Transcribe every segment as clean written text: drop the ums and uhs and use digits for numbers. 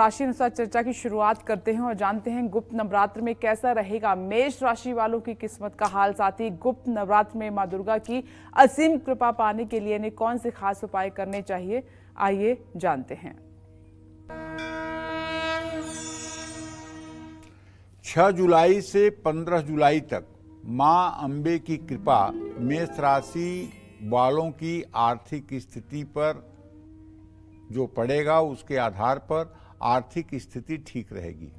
राशि अनुसार चर्चा की शुरुआत करते हैं और जानते हैं गुप्त नवरात्र में कैसा रहेगा मेष राशि वालों की किस्मत का हाल। साथ ही गुप्त नवरात्र में मां दुर्गा की असीम कृपा पाने के लिए इन्हें कौन से खास उपाय करने चाहिए, आइए जानते हैं। 6 जुलाई से 15 जुलाई तक मां अंबे की कृपा मेष राशि वालों की आर्थिक स्थिति पर जो पड़ेगा उसके आधार पर आर्थिक स्थिति ठीक रहेगी।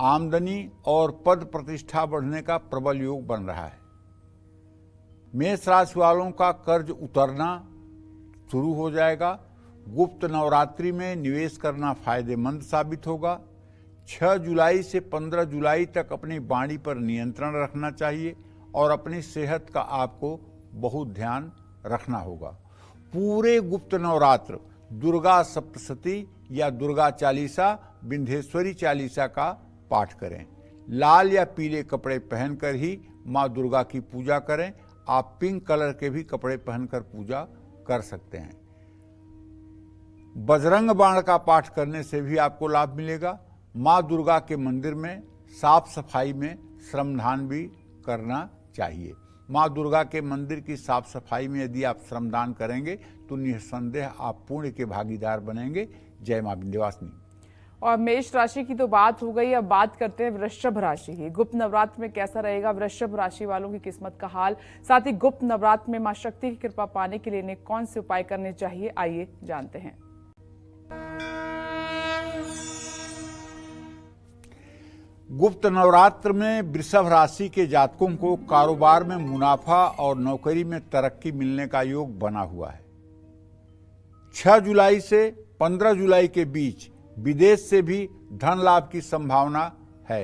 आमदनी और पद प्रतिष्ठा बढ़ने का प्रबल योग बन रहा है। मेष राशि वालों का कर्ज उतरना शुरू हो जाएगा। गुप्त नवरात्रि में निवेश करना फायदेमंद साबित होगा। 6 जुलाई से 15 जुलाई तक अपनी वाणी पर नियंत्रण रखना चाहिए और अपनी सेहत का आपको बहुत ध्यान रखना होगा। पूरे गुप्त नवरात्र दुर्गा सप्तशती या दुर्गा चालीसा, विंध्येश्वरी चालीसा का पाठ करें। लाल या पीले कपड़े पहनकर ही मां दुर्गा की पूजा करें। आप पिंक कलर के भी कपड़े पहनकर पूजा कर सकते हैं। बजरंग बाण का पाठ करने से भी आपको लाभ मिलेगा। मां दुर्गा के मंदिर में साफ सफाई में श्रमदान भी करना चाहिए। मां दुर्गा के मंदिर की साफ सफाई में यदि आप श्रमदान करेंगे तो निस्संदेह आप पुण्य के भागीदार बनेंगे। जय मां विंध्यवासिनी। और मेष राशि की तो बात हो गई, अब बात करते हैं वृषभ राशि की। गुप्त नवरात्र में कैसा रहेगा वृषभ राशि वालों की किस्मत का हाल। साथ ही गुप्त नवरात्र में मां शक्ति की कृपा पाने के लिए इन्हें कौन से उपाय करने चाहिए, आइए जानते हैं। गुप्त नवरात्र में वृषभ राशि के जातकों को कारोबार में मुनाफा और नौकरी में तरक्की मिलने का योग बना हुआ है। 6 जुलाई से 15 जुलाई के बीच विदेश से भी धन लाभ की संभावना है।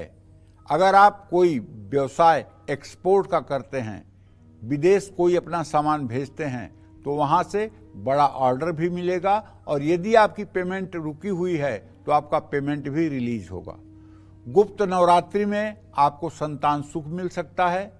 अगर आप कोई व्यवसाय एक्सपोर्ट का करते हैं, विदेश कोई अपना सामान भेजते हैं, तो वहां से बड़ा ऑर्डर भी मिलेगा और यदि आपकी पेमेंट रुकी हुई है तो आपका पेमेंट भी रिलीज होगा। गुप्त नवरात्रि में आपको संतान सुख मिल सकता है।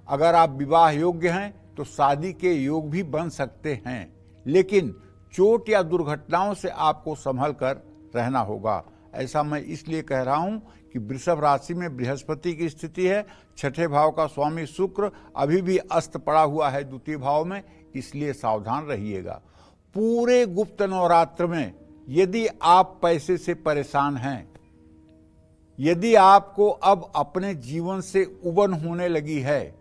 अगर आप विवाह योग्य हैं तो शादी के योग भी बन सकते हैं, लेकिन चोट या दुर्घटनाओं से आपको संभल कर रहना होगा। ऐसा मैं इसलिए कह रहा हूं कि वृषभ राशि में बृहस्पति की स्थिति है। 6ठे भाव का स्वामी शुक्र अभी भी अस्त पड़ा हुआ है द्वितीय भाव में, इसलिए सावधान रहिएगा। पूरे गुप्त नवरात्र में यदि आप पैसे से परेशान हैं, यदि आपको अब अपने जीवन से उबन होने लगी है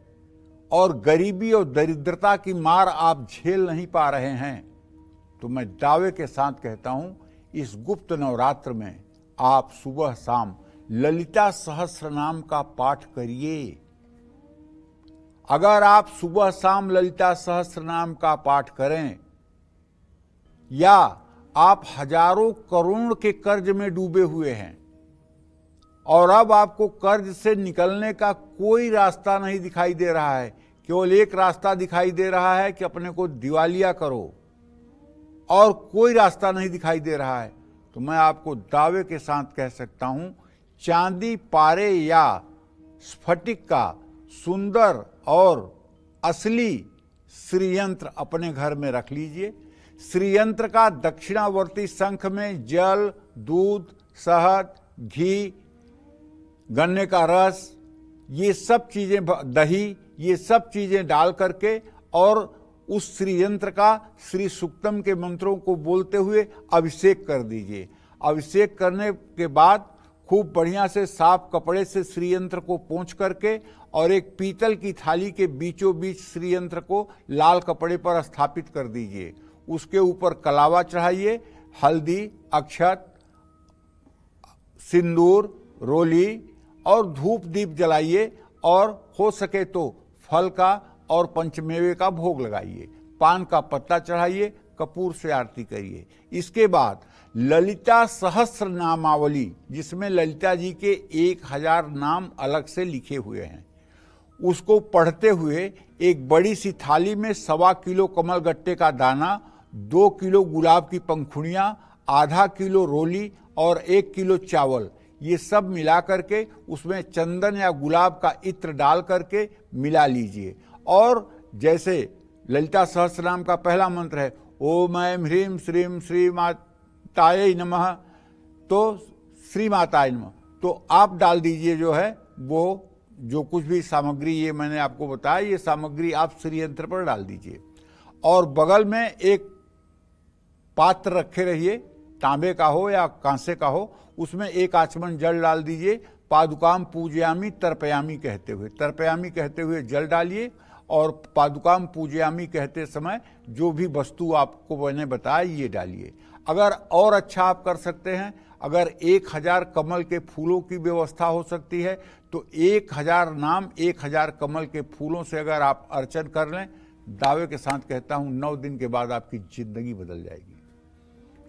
और गरीबी और दरिद्रता की मार आप झेल नहीं पा रहे हैं, तो मैं दावे के साथ कहता हूं इस गुप्त नवरात्र में आप सुबह शाम ललिता सहस्त्र नाम का पाठ करिए। अगर आप सुबह शाम ललिता सहस्त्र नाम का पाठ करें या आप हजारों करोड़ के कर्ज में डूबे हुए हैं और अब आपको कर्ज से निकलने का कोई रास्ता नहीं दिखाई दे रहा है, केवल एक रास्ता दिखाई दे रहा है कि अपने को दिवालिया करो, और कोई रास्ता नहीं दिखाई दे रहा है, तो मैं आपको दावे के साथ कह सकता हूं चांदी पारे या स्फटिक का सुंदर और असली श्रीयंत्र अपने घर में रख लीजिए। श्रीयंत्र का दक्षिणावर्ती शंख में जल, दूध, शहद, घी, गन्ने का रस, ये सब चीजें, दही, ये सब चीजें डाल करके और उस श्री यंत्र का श्री सुक्तम के मंत्रों को बोलते हुए अभिषेक कर दीजिए। अभिषेक करने के बाद खूब बढ़िया से साफ कपड़े से श्री यंत्र को पोंछ करके और एक पीतल की थाली के बीचों बीच श्री यंत्र को लाल कपड़े पर स्थापित कर दीजिए। उसके ऊपर कलावा चढ़ाइए, हल्दी, अक्षत, सिंदूर, रोली और धूप दीप जलाइए और हो सके तो फल का और पंचमेवे का भोग लगाइए। पान का पत्ता चढ़ाइए, कपूर से आरती करिए। इसके बाद ललिता सहस्त्र नामावली, जिसमें ललिता जी के 1000 नाम अलग से लिखे हुए हैं, उसको पढ़ते हुए एक बड़ी सी थाली में 1.25 किलो कमल गट्टे का दाना, 2 किलो गुलाब की पंखुड़ियां, आधा किलो रोली और 1 किलो चावल, ये सब मिला करके उसमें चंदन या गुलाब का इत्र डाल करके मिला लीजिए। और जैसे ललिता सहस्त्रनाम का पहला मंत्र है ओम ऐं ह्रीं श्रीं श्री मातायै नमः, तो श्री माताय नमः, तो आप डाल दीजिए जो है वो जो कुछ भी सामग्री ये मैंने आपको बताया, ये सामग्री आप श्री यंत्र पर डाल दीजिए और बगल में एक पात्र रखे रहिए, तांबे का हो या कांसे का हो, उसमें एक आचमन जल डाल दीजिए। पादुकाम पूजयामी तर्पयामी कहते हुए जल डालिए और पादुकाम पूजयामी कहते समय जो भी वस्तु आपको मैंने बताया ये डालिए। अगर और अच्छा आप कर सकते हैं, अगर 1000 कमल के फूलों की व्यवस्था हो सकती है तो 1000 नाम 1000 कमल के फूलों से अगर आप अर्चन कर लें, दावे के साथ कहता हूं 9 दिन के बाद आपकी जिंदगी बदल जाएगी।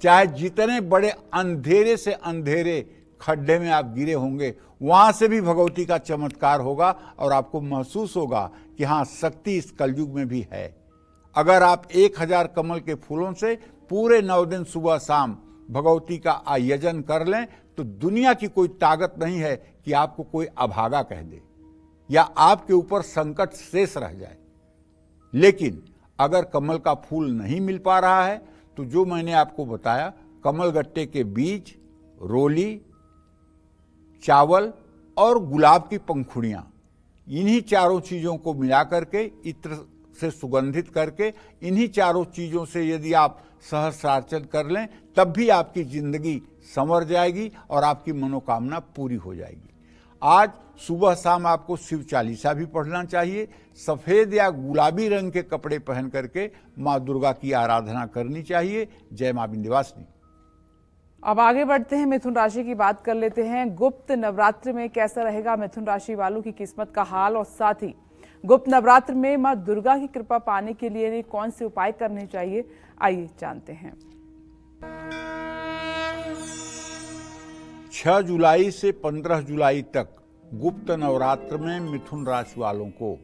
चाहे जितने बड़े अंधेरे से अंधेरे खड्डे में आप गिरे होंगे, वहां से भी भगवती का चमत्कार होगा और आपको महसूस होगा कि हाँ, शक्ति इस कलयुग में भी है। अगर आप 1000 कमल के फूलों से पूरे 9 दिन सुबह शाम भगवती का आयोजन कर लें तो दुनिया की कोई ताकत नहीं है कि आपको कोई अभागा कह दे या आपके ऊपर संकट शेष रह जाए। लेकिन अगर कमल का फूल नहीं मिल पा रहा है तो जो मैंने आपको बताया, कमल गट्टे के बीज, रोली, चावल और गुलाब की पंखुड़ियां, इन्हीं चारों चीजों को मिला करके इत्र से सुगंधित करके, इन्हीं चारों चीजों से यदि आप सहस्रार्चन कर लें तब भी आपकी जिंदगी संवर जाएगी और आपकी मनोकामना पूरी हो जाएगी। आज सुबह शाम आपको शिव चालीसा भी पढ़ना चाहिए। सफेद या गुलाबी रंग के कपड़े पहन करके माँ दुर्गा की आराधना करनी चाहिए। जय माँ विंध्यवासिनी। अब आगे बढ़ते हैं, मिथुन राशि की बात कर लेते हैं। गुप्त नवरात्र में कैसा रहेगा मिथुन राशि वालों की किस्मत का हाल, और साथ ही गुप्त नवरात्र में मां दुर्गा की कृपा पाने के लिए कौन से उपाय करने चाहिए, आइए जानते हैं। 6 जुलाई से 15 जुलाई तक गुप्त नवरात्र में मिथुन राशि वालों को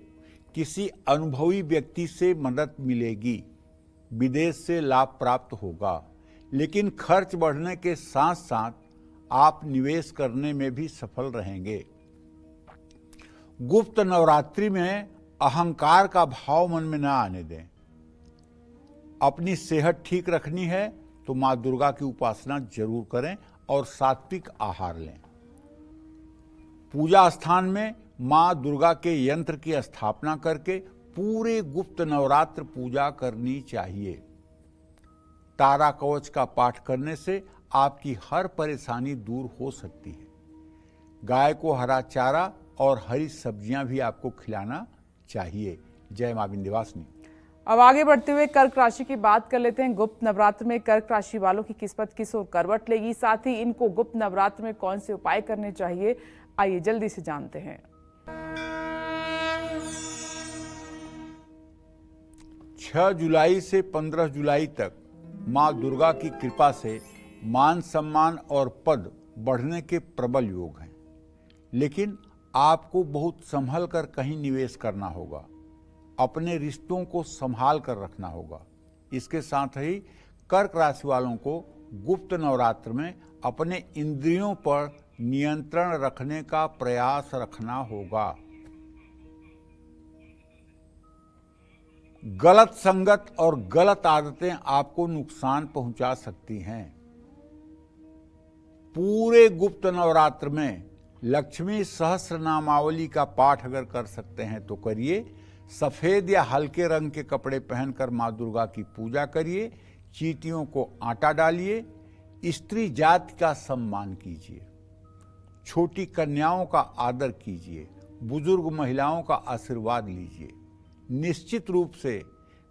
किसी अनुभवी व्यक्ति से मदद मिलेगी, विदेश से लाभ प्राप्त होगा, लेकिन खर्च बढ़ने के साथ साथ आप निवेश करने में भी सफल रहेंगे। गुप्त नवरात्रि में अहंकार का भाव मन में न आने दें। अपनी सेहत ठीक रखनी है तो मां दुर्गा की उपासना जरूर करें और सात्विक आहार लें। पूजा स्थान में मां दुर्गा के यंत्र की स्थापना करके पूरे गुप्त नवरात्र पूजा करनी चाहिए। तारा कवच का पाठ करने से आपकी हर परेशानी दूर हो सकती है। गाय को हरा चारा और हरी सब्जियां भी आपको खिलाना चाहिए। जय मां विंध्यवासिनी। अब आगे बढ़ते हुए कर्क राशि की बात कर लेते हैं। गुप्त नवरात्र में कर्क राशि वालों की किस्मत किस ओर करवट लेगी, साथ ही इनको गुप्त नवरात्र में कौन से उपाय करने चाहिए, आइए जल्दी से जानते हैं। 6 जुलाई से 15 जुलाई तक मां दुर्गा की कृपा से मान सम्मान और पद बढ़ने के प्रबल योग हैं, लेकिन आपको बहुत संभल कर कहीं निवेश करना होगा। अपने रिश्तों को संभाल कर रखना होगा। इसके साथ ही कर्क राशि वालों को गुप्त नवरात्र में अपने इंद्रियों पर नियंत्रण रखने का प्रयास रखना होगा। गलत संगत और गलत आदतें आपको नुकसान पहुंचा सकती हैं। पूरे गुप्त नवरात्र में लक्ष्मी सहस्र नामावली का पाठ अगर कर सकते हैं तो करिए। सफेद या हल्के रंग के कपड़े पहनकर मां दुर्गा की पूजा करिए। चींटियों को आटा डालिए। स्त्री जाति का सम्मान कीजिए। छोटी कन्याओं का आदर कीजिए। बुजुर्ग महिलाओं का आशीर्वाद लीजिए। निश्चित रूप से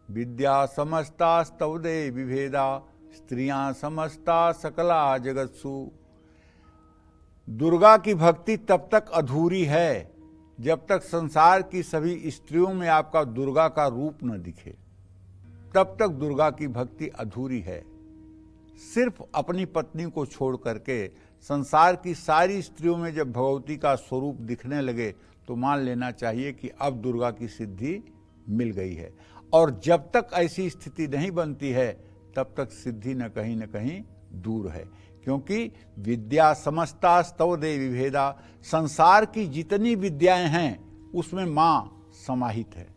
विद्या समस्ता स्तवदे विभेदा, स्त्रियां समस्ता सकला जगत्सु। दुर्गा की भक्ति तब तक अधूरी है जब तक संसार की सभी स्त्रियों में आपका दुर्गा का रूप न दिखे, तब तक दुर्गा की भक्ति अधूरी है। सिर्फ अपनी पत्नी को छोड़ करके संसार की सारी स्त्रियों में जब भगवती का स्वरूप दिखने लगे तो मान लेना चाहिए कि अब दुर्गा की सिद्धि मिल गई है। और जब तक ऐसी स्थिति नहीं बनती है तब तक सिद्धि न कहीं दूर है, क्योंकि विद्या समस्ता स्तवदे विभेदा, संसार की जितनी विद्याएं हैं उसमें मां समाहित है।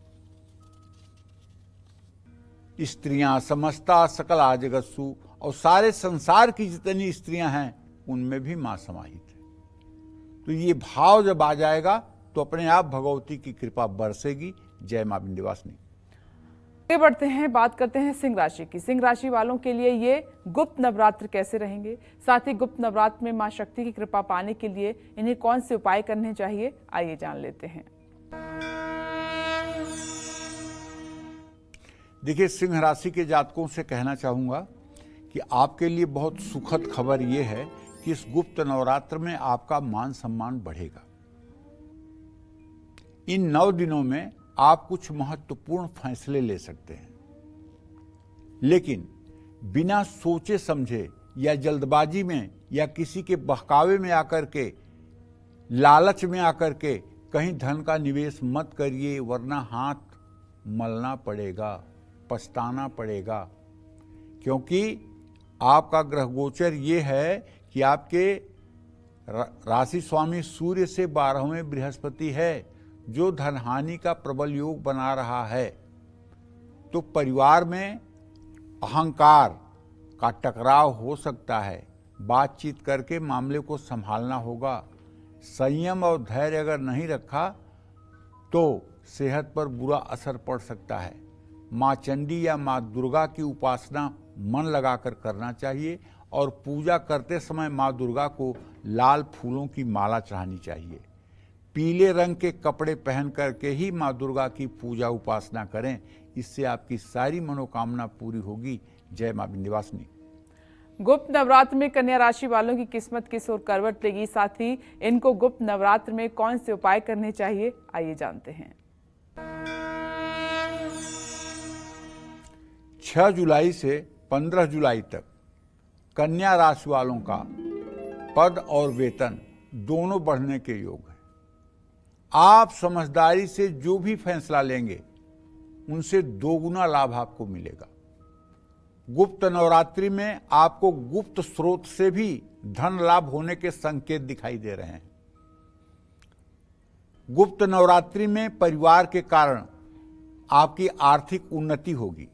स्त्रियां समस्ता सकला जगत्सु, और सारे संसार की जितनी स्त्रियां हैं उनमें भी मां समाहित है। तो ये भाव जब आ जाएगा तो अपने आप भगवती की कृपा बरसेगी। जय मां विंध्यवासिनी। आगे बढ़ते हैं, बात करते हैं सिंह राशि की। सिंह राशि वालों के लिए ये गुप्त नवरात्र कैसे रहेंगे, साथ ही गुप्त नवरात्र में मां शक्ति की कृपा पाने के लिए इन्हें कौन से उपाय करने चाहिए, आइए जान लेते हैं। देखिए, सिंह राशि के जातकों से कहना चाहूंगा कि आपके लिए बहुत सुखद खबर यह है कि इस गुप्त नवरात्र में आपका मान सम्मान बढ़ेगा। इन 9 दिनों में आप कुछ महत्वपूर्ण फैसले ले सकते हैं, लेकिन बिना सोचे समझे या जल्दबाजी में या किसी के बहकावे में आकर के, लालच में आकर के कहीं धन का निवेश मत करिए, वरना हाथ मलना पड़ेगा, पछताना पड़ेगा। क्योंकि आपका ग्रह गोचर ये है कि आपके राशि स्वामी सूर्य से 12वें बृहस्पति है, जो धन हानि का प्रबल योग बना रहा है। तो परिवार में अहंकार का टकराव हो सकता है। बातचीत करके मामले को संभालना होगा। संयम और धैर्य अगर नहीं रखा तो सेहत पर बुरा असर पड़ सकता है। माँ चंडी या माँ दुर्गा की उपासना मन लगाकर करना चाहिए और पूजा करते समय माँ दुर्गा को लाल फूलों की माला चढ़ानी चाहिए। पीले रंग के कपड़े पहन करके ही माँ दुर्गा की पूजा उपासना करें, इससे आपकी सारी मनोकामना पूरी होगी। जय माँ विंध्यवासिनी। गुप्त नवरात्र में कन्या राशि वालों की किस्मत किस ओर करवट लेगी, साथ ही इनको गुप्त नवरात्र में कौन से उपाय करने चाहिए, आइए जानते हैं। 6 जुलाई से 15 जुलाई तक कन्या राशि वालों का पद और वेतन दोनों बढ़ने के योग है। आप समझदारी से जो भी फैसला लेंगे उनसे 2 गुना लाभ आपको मिलेगा। गुप्त नवरात्रि में आपको गुप्त स्रोत से भी धन लाभ होने के संकेत दिखाई दे रहे हैं। गुप्त नवरात्रि में परिवार के कारण आपकी आर्थिक उन्नति होगी।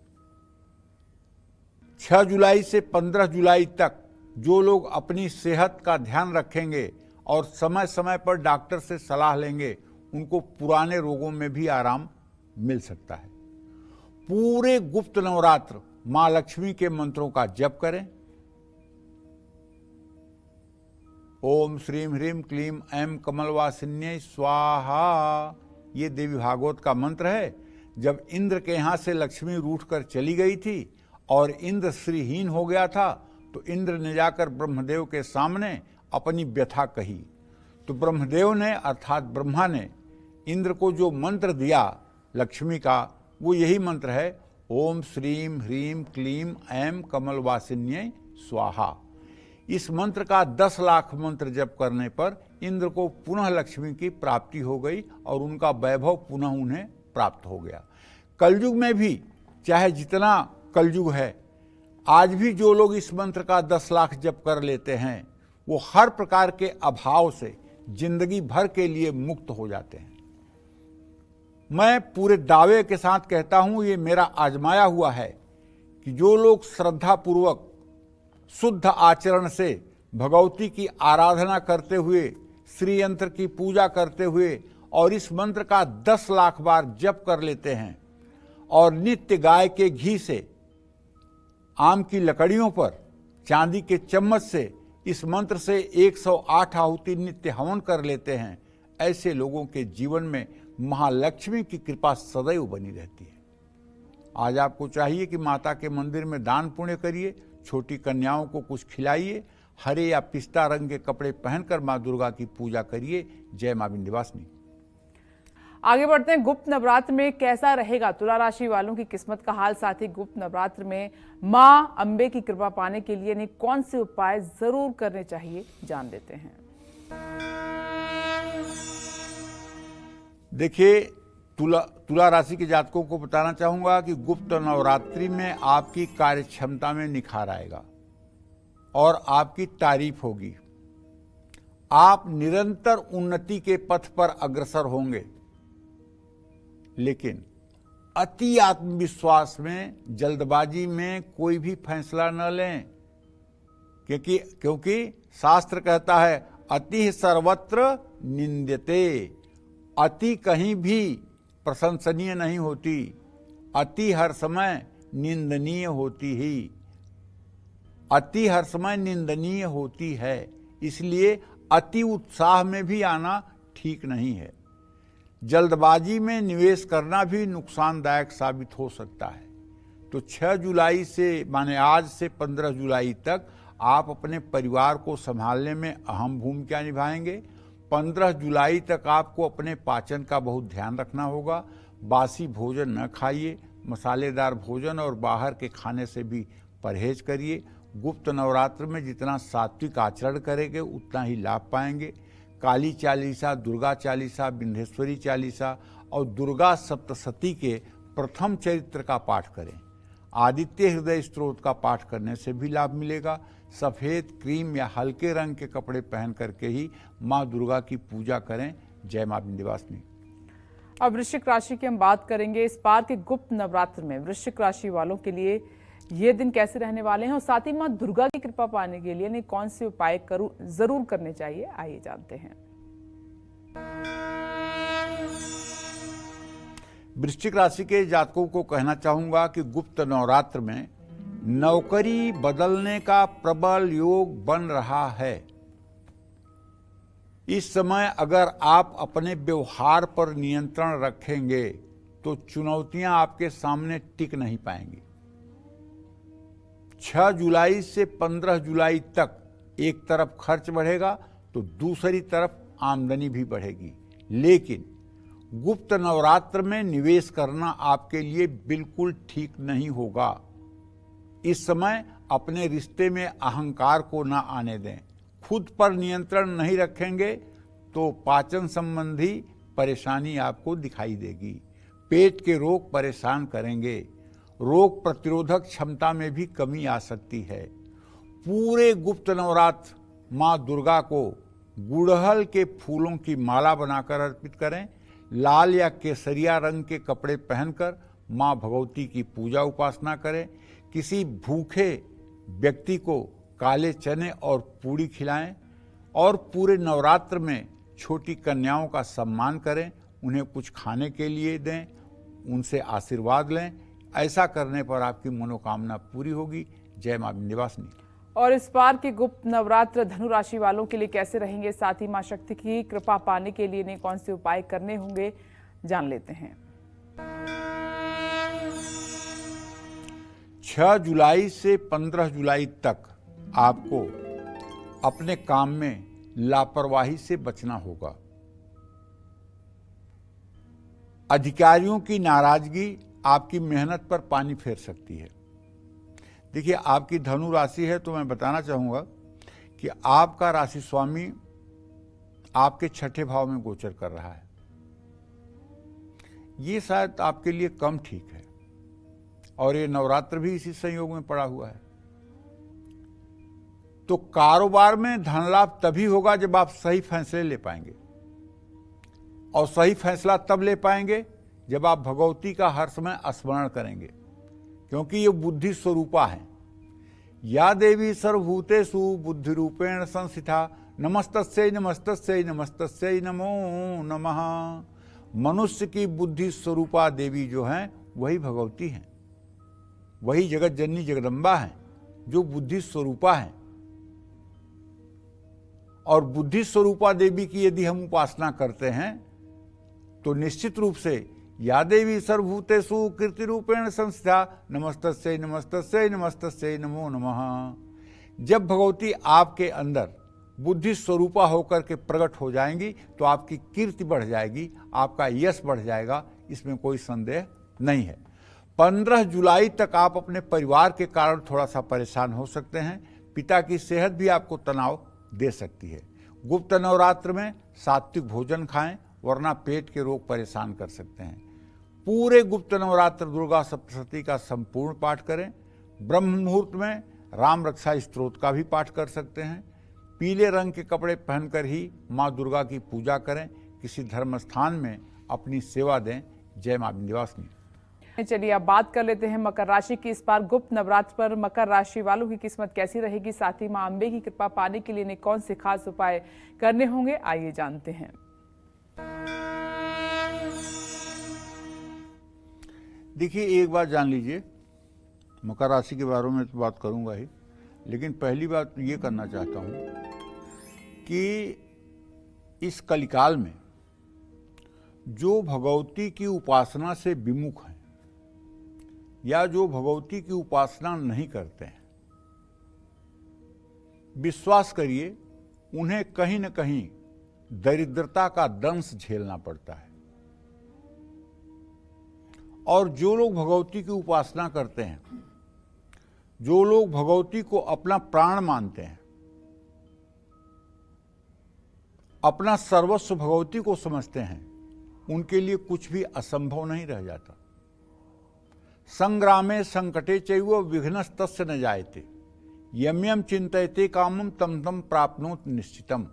6 जुलाई से 15 जुलाई तक जो लोग अपनी सेहत का ध्यान रखेंगे और समय समय पर डॉक्टर से सलाह लेंगे, उनको पुराने रोगों में भी आराम मिल सकता है। पूरे गुप्त नवरात्र मां लक्ष्मी के मंत्रों का जप करें। ओम श्रीम ह्रीम क्लीम ऐं कमलवासिन्यै स्वाहा, ये देवी भागवत का मंत्र है। जब इंद्र के यहां से लक्ष्मी रूठ कर चली गई थी और इंद्र श्रीहीन हो गया था, तो इंद्र ने जाकर ब्रह्मदेव के सामने अपनी व्यथा कही। तो ब्रह्मदेव ने अर्थात ब्रह्मा ने इंद्र को जो मंत्र दिया लक्ष्मी का, वो यही मंत्र है, ओम श्रीम ह्रीम क्लीम ऐं कमलवासिन्यै स्वाहा। इस मंत्र का 10 लाख मंत्र जप करने पर इंद्र को पुनः लक्ष्मी की प्राप्ति हो गई और उनका वैभव पुनः उन्हें प्राप्त हो गया। कलयुग में भी चाहे जितना कलयुग है, आज भी जो लोग इस मंत्र का 10 लाख जप कर लेते हैं, वो हर प्रकार के अभाव से जिंदगी भर के लिए मुक्त हो जाते हैं। मैं पूरे दावे के साथ कहता हूं, ये मेरा आजमाया हुआ है कि जो लोग श्रद्धा पूर्वक शुद्ध आचरण से भगवती की आराधना करते हुए, श्री यंत्र की पूजा करते हुए और इस मंत्र का 10 लाख बार जप कर लेते हैं और नित्य गाय के घी से, आम की लकड़ियों पर चांदी के चम्मच से इस मंत्र से 108 आहुति नित्य हवन कर लेते हैं, ऐसे लोगों के जीवन में महालक्ष्मी की कृपा सदैव बनी रहती है। आज आपको चाहिए कि माता के मंदिर में दान पुण्य करिए, छोटी कन्याओं को कुछ खिलाइए, हरे या पिस्ता रंग के कपड़े पहनकर मां दुर्गा की पूजा करिए। जय मां विंध्यवासिनी। आगे बढ़ते हैं, गुप्त नवरात्र में कैसा रहेगा तुला राशि वालों की किस्मत का हाल, साथ ही गुप्त नवरात्र में मां अंबे की कृपा पाने के लिए कौन से उपाय जरूर करने चाहिए, जान लेते हैं। देखिए, तुला राशि के जातकों को बताना चाहूंगा कि गुप्त नवरात्रि में आपकी कार्य क्षमता में निखार आएगा और आपकी तारीफ होगी। आप निरंतर उन्नति के पथ पर अग्रसर होंगे, लेकिन अति आत्मविश्वास में, जल्दबाजी में कोई भी फैसला न लें, क्योंकि शास्त्र कहता है अति सर्वत्र निंद्यते, अति कहीं भी प्रशंसनीय नहीं होती, अति हर समय निंदनीय होती ही, अति हर समय निंदनीय होती है। इसलिए अति उत्साह में भी आना ठीक नहीं है। जल्दबाजी में निवेश करना भी नुकसानदायक साबित हो सकता है। तो 6 जुलाई से माने आज से 15 जुलाई तक आप अपने परिवार को संभालने में अहम भूमिका निभाएंगे। 15 जुलाई तक आपको अपने पाचन का बहुत ध्यान रखना होगा। बासी भोजन न खाइए, मसालेदार भोजन और बाहर के खाने से भी परहेज करिए। गुप्त नवरात्र में जितना सात्विक आचरण करेंगे उतना ही लाभ पाएंगे। काली चालीसा, दुर्गा चालीसा, विंध्येश्वरी चालीसा और दुर्गा सप्तशती के प्रथम चरित्र का पाठ करें। आदित्य हृदय स्तोत्र का पाठ करने से भी लाभ मिलेगा। सफ़ेद, क्रीम या हल्के रंग के कपड़े पहन करके ही माँ दुर्गा की पूजा करें। जय माँ विंध्यवासिनी। अब वृश्चिक राशि की हम बात करेंगे। इस बार के गुप्त नवरात्र में वृश्चिक राशि वालों के लिए ये दिन कैसे रहने वाले हैं और साथ ही माँ दुर्गा की कृपा पाने के लिए इन्हें कौन से उपाय जरूर करने चाहिए, आइए जानते हैं। वृश्चिक राशि के जातकों को कहना चाहूंगा कि गुप्त नवरात्र में नौकरी बदलने का प्रबल योग बन रहा है। इस समय अगर आप अपने व्यवहार पर नियंत्रण रखेंगे तो चुनौतियां आपके सामने टिक नहीं पाएंगी। 6 जुलाई से 15 जुलाई तक एक तरफ खर्च बढ़ेगा तो दूसरी तरफ आमदनी भी बढ़ेगी। लेकिन गुप्त नवरात्र में निवेश करना आपके लिए बिल्कुल ठीक नहीं होगा। इस समय अपने रिश्ते में अहंकार को ना आने दें। खुद पर नियंत्रण नहीं रखेंगे तो पाचन संबंधी परेशानी आपको दिखाई देगी। पेट के रोग परेशान करेंगे। रोग प्रतिरोधक क्षमता में भी कमी आ सकती है। पूरे गुप्त नवरात्र माँ दुर्गा को गुड़हल के फूलों की माला बनाकर अर्पित करें। लाल या केसरिया रंग के कपड़े पहनकर माँ भगवती की पूजा उपासना करें। किसी भूखे व्यक्ति को काले चने और पूड़ी खिलाएं और पूरे नवरात्र में छोटी कन्याओं का सम्मान करें, उन्हें कुछ खाने के लिए दें, उनसे आशीर्वाद लें। ऐसा करने पर आपकी मनोकामना पूरी होगी। जय मां विंध्यवासिनी। और इस बार के गुप्त नवरात्र धनु राशि वालों के लिए कैसे रहेंगे, साथ ही मां शक्ति की कृपा पाने के लिए इन्हें कौन से उपाय करने होंगे, जान लेते हैं। 6 जुलाई से 15 जुलाई तक आपको अपने काम में लापरवाही से बचना होगा। अधिकारियों की नाराजगी आपकी मेहनत पर पानी फेर सकती है। देखिए, आपकी धनु राशि है तो मैं बताना चाहूंगा कि आपका राशि स्वामी आपके 6ठे भाव में गोचर कर रहा है। ये शायद आपके लिए कम ठीक है और ये नवरात्र भी इसी संयोग में पड़ा हुआ है। तो कारोबार में धन लाभ तभी होगा जब आप सही फैसले ले पाएंगे, और सही फैसला तब ले पाएंगे जब आप भगवती का हर समय स्मरण करेंगे, क्योंकि ये बुद्धि स्वरूपा है। या देवी सर्वभूतेषु बुद्धि रूपेण संस्थिता नमस्तस्यै नमस्तस्यै नमस्तस्यै नमो नमः। मनुष्य की बुद्धि स्वरूपा देवी जो हैं वही भगवती हैं, वही जगत जननी जगदम्बा हैं जो बुद्धि स्वरूपा हैं। और बुद्धि स्वरूपा देवी की यदि हम उपासना करते हैं तो निश्चित रूप से या देवी सर्वभूतेषु कीर्ति रूपेण संस्थिता नमस्तस्यै नमस्तस्यै नमस्तस्यै नमो नमः। जब भगवती आपके अंदर बुद्धि स्वरूपा होकर के प्रकट हो जाएंगी तो आपकी कीर्ति बढ़ जाएगी, आपका यश बढ़ जाएगा, इसमें कोई संदेह नहीं है। 15 जुलाई तक आप अपने परिवार के कारण थोड़ा सा परेशान हो सकते हैं। पिता की सेहत भी आपको तनाव दे सकती है। गुप्त नवरात्र में सात्विक भोजन खाएं, वरना पेट के रोग परेशान कर सकते हैं। पूरे गुप्त नवरात्र दुर्गा सप्तशती का संपूर्ण पाठ करें। ब्रह्म मुहूर्त में राम रक्षा स्तोत्र का भी पाठ कर सकते हैं। पीले रंग के कपड़े पहनकर ही माँ दुर्गा की पूजा करें। किसी धर्म स्थान में अपनी सेवा दें। जय मां विंध्यवासिनी। चलिए अब बात कर लेते हैं मकर राशि की। इस बार गुप्त नवरात्र पर मकर राशि वालों की किस्मत कैसी रहेगी, साथ ही मां अम्बे की कृपा पाने के लिए कौन से खास उपाय करने होंगे, आइए जानते हैं। देखिए, एक बात जान लीजिए, मकर राशि के बारे में तो बात करूंगा ही, लेकिन पहली बात ये करना चाहता हूं कि इस कलिकाल में जो भगवती की उपासना से विमुख हैं या जो भगवती की उपासना नहीं करते हैं, विश्वास करिए उन्हें कहीं न कहीं दरिद्रता का दंश झेलना पड़ता है। और जो लोग भगवती की उपासना करते हैं, जो लोग भगवती को अपना प्राण मानते हैं, अपना सर्वस्व भगवती को समझते हैं, उनके लिए कुछ भी असंभव नहीं रह जाता। संग्रामे संकटे चैव विघ्नस्तस्य न जायते, यम यम चिंतयते कामम तम तम प्राप्नोत निश्चितम।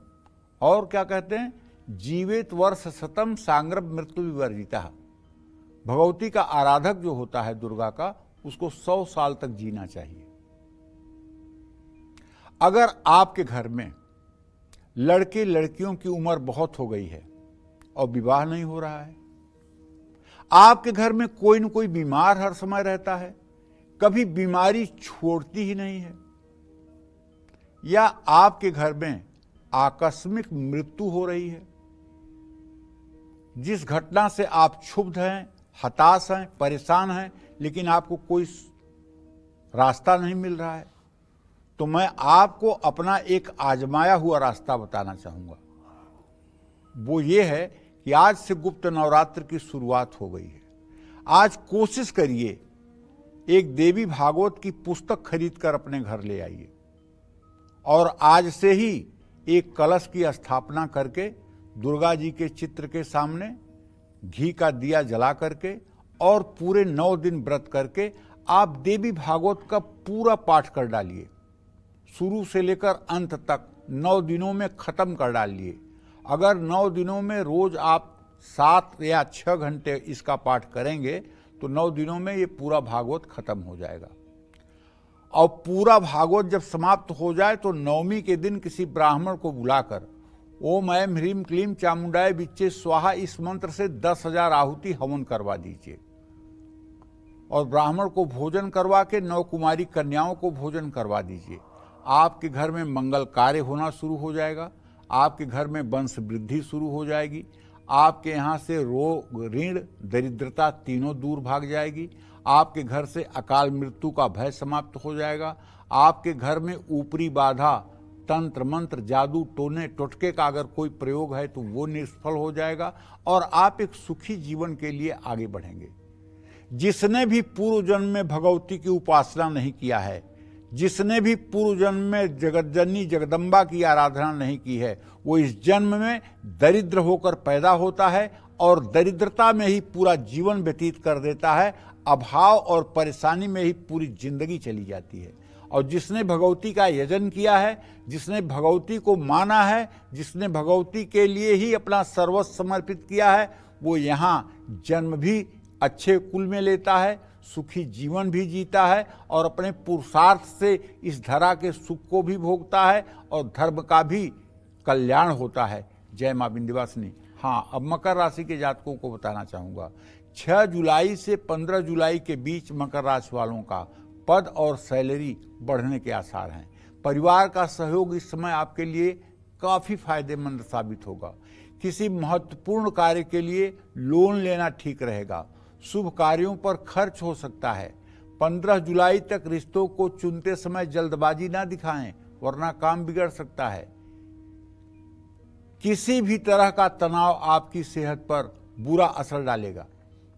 और क्या कहते हैं, जीवेत वर्ष शतम सांग्रभ मृत्यु विवर्जिता। भगवती का आराधक जो होता है दुर्गा का, उसको 100 साल तक जीना चाहिए। अगर आपके घर में लड़के लड़कियों की उम्र बहुत हो गई है और विवाह नहीं हो रहा है, आपके घर में कोई न कोई बीमार हर समय रहता है, कभी बीमारी छोड़ती ही नहीं है, या आपके घर में आकस्मिक मृत्यु हो रही है, जिस घटना से आप क्षुब्ध हैं, हताश हैं, परेशान हैं, लेकिन आपको कोई रास्ता नहीं मिल रहा है, तो मैं आपको अपना एक आजमाया हुआ रास्ता बताना चाहूंगा। वो ये है कि आज से गुप्त नवरात्र की शुरुआत हो गई है। आज कोशिश करिए, एक देवी भागवत की पुस्तक खरीद कर अपने घर ले आइए और आज से ही एक कलश की स्थापना करके दुर्गा जी के चित्र के सामने घी का दिया जला करके और पूरे 9 दिन व्रत करके आप देवी भागवत का पूरा पाठ कर डालिए, शुरू से लेकर अंत तक 9 दिनों में खत्म कर डालिए। अगर 9 दिनों में रोज आप 7 या 6 घंटे इसका पाठ करेंगे तो 9 दिनों में ये पूरा भागवत खत्म हो जाएगा। और पूरा भागवत जब समाप्त हो जाए तो 9वीं के दिन किसी ब्राह्मण को बुलाकर ओम ऐम ह्रीम क्लीम चामुंडाय बिच्चे स्वाहा इस मंत्र से 10,000 आहुति हवन करवा दीजिए और ब्राह्मण को भोजन करवा के 9 कुमारी कन्याओं को भोजन करवा दीजिए। आपके घर में मंगल कार्य होना शुरू हो जाएगा, आपके घर में वंश वृद्धि शुरू हो जाएगी, आपके यहाँ से रोग ऋण दरिद्रता तीनों दूर भाग जाएगी, आपके घर से अकाल मृत्यु का भय समाप्त हो जाएगा, आपके घर में ऊपरी बाधा तंत्र मंत्र जादू टोने टोटके का अगर कोई प्रयोग है तो वो निष्फल हो जाएगा और आप एक सुखी जीवन के लिए आगे बढ़ेंगे। जिसने भी पूर्व जन्म में भगवती की उपासना नहीं किया है, जिसने भी पूर्व जन्म में जगतजननी जगदम्बा की आराधना नहीं की है, वो इस जन्म में दरिद्र होकर पैदा होता है और दरिद्रता में ही पूरा जीवन व्यतीत कर देता है, अभाव और परेशानी में ही पूरी जिंदगी चली जाती है। और जिसने भगवती का यजन किया है, जिसने भगवती को माना है, जिसने भगवती के लिए ही अपना सर्वस्व समर्पित किया है, वो यहाँ जन्म भी अच्छे कुल में लेता है, सुखी जीवन भी जीता है और अपने पुरुषार्थ से इस धरा के सुख को भी भोगता है और धर्म का भी कल्याण होता है। जय मां विंध्यवासिनी। हाँ, अब मकर राशि के जातकों को बताना चाहूँगा, 6 जुलाई से 15 जुलाई के बीच मकर राशि वालों का पद और सैलरी बढ़ने के आसार हैं। परिवार का सहयोग इस समय आपके लिए काफ़ी फायदेमंद साबित होगा। किसी महत्वपूर्ण कार्य के लिए लोन लेना ठीक रहेगा। शुभ कार्यों पर खर्च हो सकता है। 15 जुलाई तक रिश्तों को चुनते समय जल्दबाजी ना दिखाएं, वरना काम बिगड़ सकता है। किसी भी तरह का तनाव आपकी सेहत पर बुरा असर डालेगा।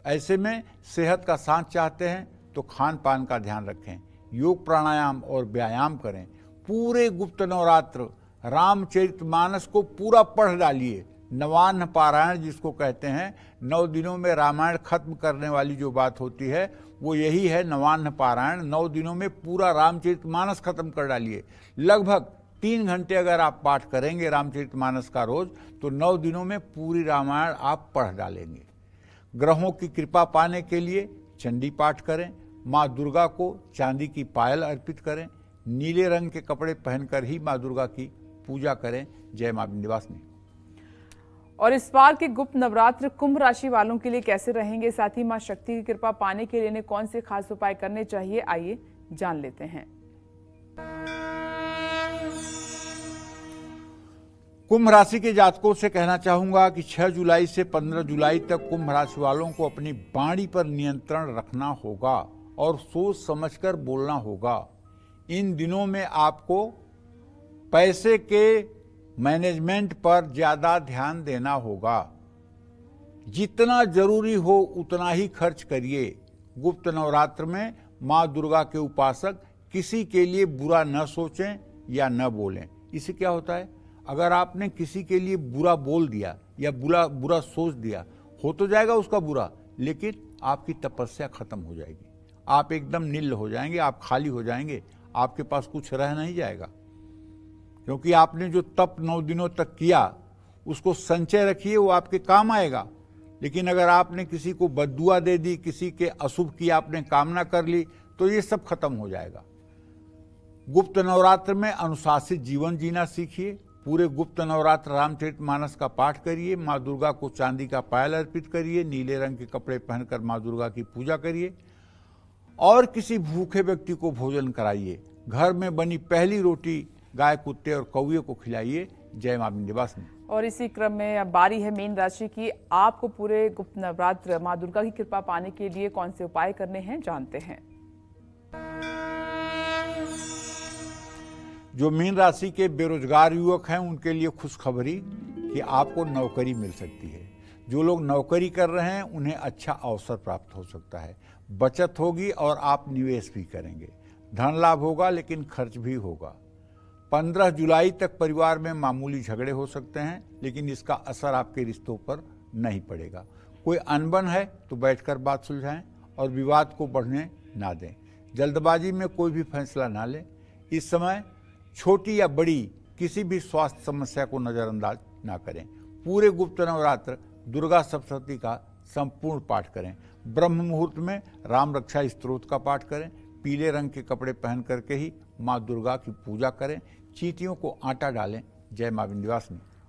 ऐसे में सेहत का साथ चाहते हैं तो खान पान का ध्यान रखें, योग प्राणायाम और व्यायाम करें। पूरे गुप्त नवरात्र रामचरितमानस को पूरा पढ़ डालिए। नवान्न पारायण जिसको कहते हैं, 9 दिनों में रामायण खत्म करने वाली जो बात होती है वो यही है, नवान्न पारायण। 9 दिनों में पूरा रामचरितमानस खत्म कर डालिए। लगभग 3 घंटे अगर आप पाठ करेंगे रामचरितमानस का रोज, तो 9 दिनों में पूरी रामायण आप पढ़ डालेंगे। ग्रहों की कृपा पाने के लिए चंडी पाठ करें, माँ दुर्गा को चांदी की पायल अर्पित करें, नीले रंग के कपड़े पहनकर ही माँ दुर्गा की पूजा करें। जय माँ विंध्यवासिनी। और इस बार के गुप्त नवरात्र कुंभ राशि वालों के लिए कैसे रहेंगे, साथ ही मां शक्ति की कृपा पाने के लिए इन्हें कौन से खास उपाय करने चाहिए, आइए जान लेते हैं। कुंभ राशि के जातकों से कहना चाहूंगा कि 6 जुलाई से 15 जुलाई तक कुंभ राशि वालों को अपनी वाणी पर नियंत्रण रखना होगा और सोच समझकर बोलना होगा। इन दिनों में आपको पैसे के मैनेजमेंट पर ज्यादा ध्यान देना होगा। जितना जरूरी हो उतना ही खर्च करिए। गुप्त नवरात्र में माँ दुर्गा के उपासक किसी के लिए बुरा न सोचें या न बोलें। इससे क्या होता है, अगर आपने किसी के लिए बुरा बोल दिया या बुरा सोच दिया, हो तो जाएगा उसका बुरा, लेकिन आपकी तपस्या खत्म हो जाएगी। आप एकदम निल हो जाएंगे, आप खाली हो जाएंगे, आपके पास कुछ रह नहीं जाएगा। क्योंकि आपने जो तप 9 दिनों तक किया उसको संचय रखिए, वो आपके काम आएगा। लेकिन अगर आपने किसी को बद्दुआ दे दी, किसी के अशुभ की आपने कामना कर ली, तो ये सब खत्म हो जाएगा। गुप्त नवरात्र में अनुशासित जीवन जीना सीखिए। पूरे गुप्त नवरात्र रामचरितमानस का पाठ करिए, माँ दुर्गा को चांदी का पायल अर्पित करिए, नीले रंग के कपड़े पहनकर माँ दुर्गा की पूजा करिए और किसी भूखे व्यक्ति को भोजन कराइए। घर में बनी पहली रोटी गाय, कुत्ते और कौवे को खिलाइए। जय मां विंध्यवासिनी। और इसी क्रम में अब बारी है मीन राशि की। आपको पूरे गुप्त नवरात्र मां दुर्गा की कृपा पाने के लिए कौन से उपाय करने हैं, जानते हैं। जो मीन राशि के बेरोजगार युवक हैं उनके लिए खुशखबरी कि आपको नौकरी मिल सकती है। जो लोग नौकरी कर रहे हैं उन्हें अच्छा अवसर प्राप्त हो सकता है। बचत होगी और आप निवेश भी करेंगे। धन लाभ होगा लेकिन खर्च भी होगा। 15 जुलाई तक परिवार में मामूली झगड़े हो सकते हैं, लेकिन इसका असर आपके रिश्तों पर नहीं पड़ेगा। कोई अनबन है तो बैठकर बात सुलझाएं और विवाद को बढ़ने ना दें। जल्दबाजी में कोई भी फैसला ना लें। इस समय छोटी या बड़ी किसी भी स्वास्थ्य समस्या को नजरअंदाज ना करें। पूरे गुप्त नवरात्र दुर्गा सप्तशती का संपूर्ण पाठ करें। ब्रह्म मुहूर्त में राम रक्षा स्तोत्र का पाठ करें। पीले रंग के कपड़े पहन करके ही माँ दुर्गा की पूजा करें। चींटियों को आटा डालें। जय मां विंध्यवासिनी।